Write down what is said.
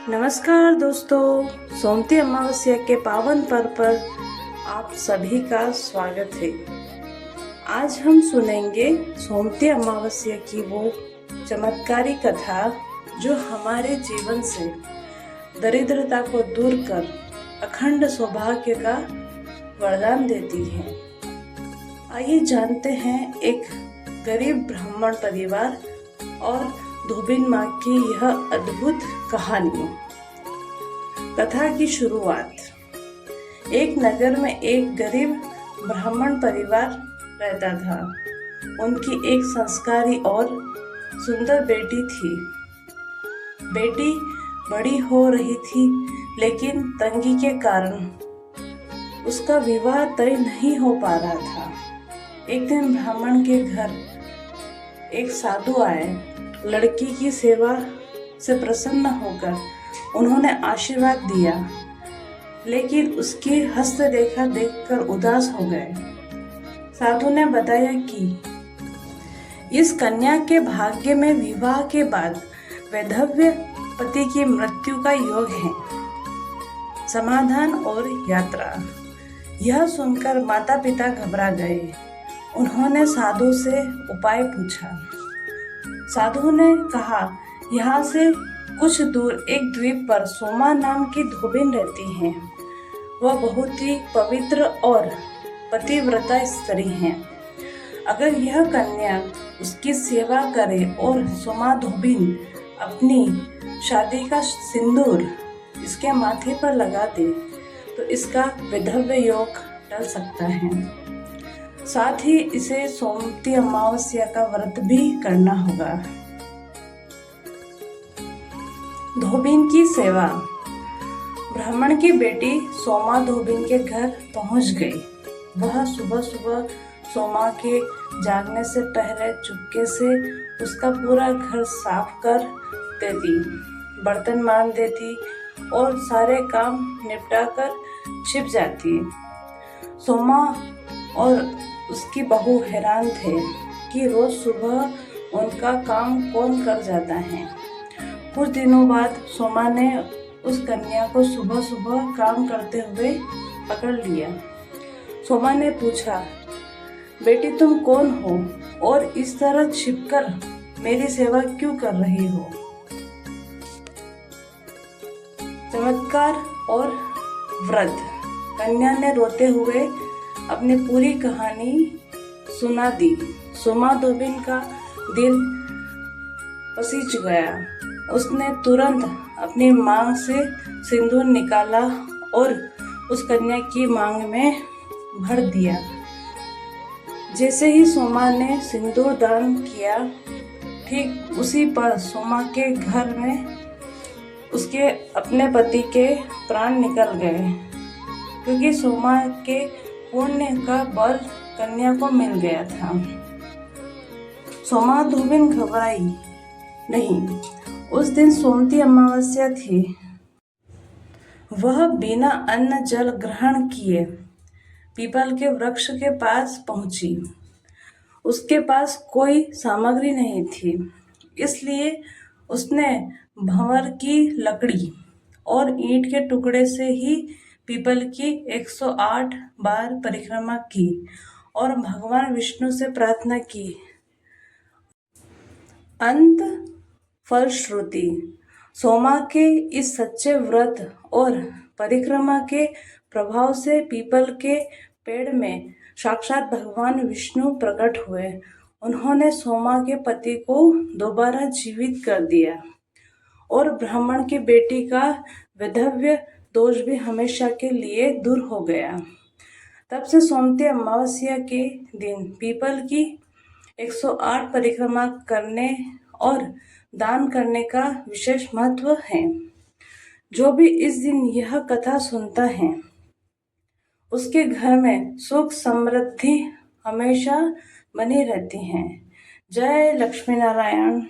नमस्कार दोस्तों, सोमती अमावस्या के पावन पर्व पर आप सभी का स्वागत है। आज हम सुनेंगे सोमती अमावस्या की वो चमत्कारी कथा जो हमारे जीवन से दरिद्रता को दूर कर अखंड सौभाग्य का वरदान देती है। आइए जानते हैं एक गरीब ब्राह्मण परिवार और धोबिन माँ की यह अद्भुत कहानी। कथा की शुरुआत। एक नगर में एक गरीब ब्राह्मण परिवार रहता था। उनकी एक संस्कारी और सुंदर बेटी थी। बेटी बड़ी हो रही थी, लेकिन तंगी के कारण उसका विवाह तय नहीं हो पा रहा था। एक दिन ब्राह्मण के घर एक साधु आए। लड़की की सेवा से प्रसन्न होकर उन्होंने आशीर्वाद दिया, लेकिन उसकी हस्तरेखा देखकर उदास हो गए। साधु ने बताया कि इस कन्या के भाग्य में विवाह के बाद वैधव्य पति की मृत्यु का योग है। समाधान और यात्रा। यह सुनकर माता पिता घबरा गए। उन्होंने साधु से उपाय पूछा। साधु ने कहा, यहाँ से कुछ दूर एक द्वीप पर सोमा नाम की धोबिन रहती है। वह बहुत ही पवित्र और पतिव्रता स्त्री है। अगर यह कन्या उसकी सेवा करे और सोमा धोबिन अपनी शादी का सिंदूर इसके माथे पर लगा दे, तो इसका वैधव्य योग टल सकता है। साथ ही इसे सोमती अमावस्या का व्रत भी करना होगा। धोबिन की सेवा। ब्राह्मण की बेटी सोमा धोबिन के घर पहुंच गई। वह सुबह सुबह सोमा के जागने से पहले चुपके से उसका पूरा घर साफ कर देती, बर्तन मान देती और सारे काम निपटा कर छिप जाती। सोमा और उसकी बहू हैरान थे कि रोज सुबह उनका काम कौन कर जाता है। कुछ दिनों बाद सोमा ने उस कन्या को सुबह सुबह काम करते हुए पकड़ लिया। सोमा ने पूछा, बेटी तुम कौन हो और इस तरह छिपकर मेरी सेवा क्यों कर रही हो? चमत्कार और व्रत। कन्या ने रोते हुए अपनी पूरी कहानी सुना दी। सोमा धोबिन का दिल पसीज गया। उसने तुरंत अपनी मांग से सिंदूर निकाला और उस कन्या की मांग में भर दिया। जैसे ही सोमा ने सिंदूर दान किया, ठीक उसी पर सोमा के घर में उसके अपने पति के प्राण निकल गए, क्योंकि सोमा के पुण्य का बल कन्या को मिल गया था। सोमा धोबिन घबराई नहीं। उस दिन सोमती अमावस्या थी। वह बिना अन्न जल ग्रहण किए पीपल के वृक्ष के पास पहुंची। उसके पास कोई सामग्री नहीं थी, इसलिए उसने भंवर की लकड़ी और ईंट के टुकड़े से ही पीपल की 108 बार परिक्रमा की और भगवान विष्णु से प्रार्थना की। अंत फलश्रुति। सोमा के इस सच्चे व्रत और परिक्रमा के प्रभाव से पीपल के पेड़ में साक्षात भगवान विष्णु प्रकट हुए। उन्होंने सोमा के पति को दोबारा जीवित कर दिया और ब्राह्मण की बेटी का वैधव्य दोष भी हमेशा के लिए दूर हो गया। तब से सोमती अमावस्या के दिन पीपल की 108 परिक्रमा करने और दान करने का विशेष महत्व है। जो भी इस दिन यह कथा सुनता है, उसके घर में सुख समृद्धि हमेशा बनी रहती है। जय लक्ष्मी नारायण।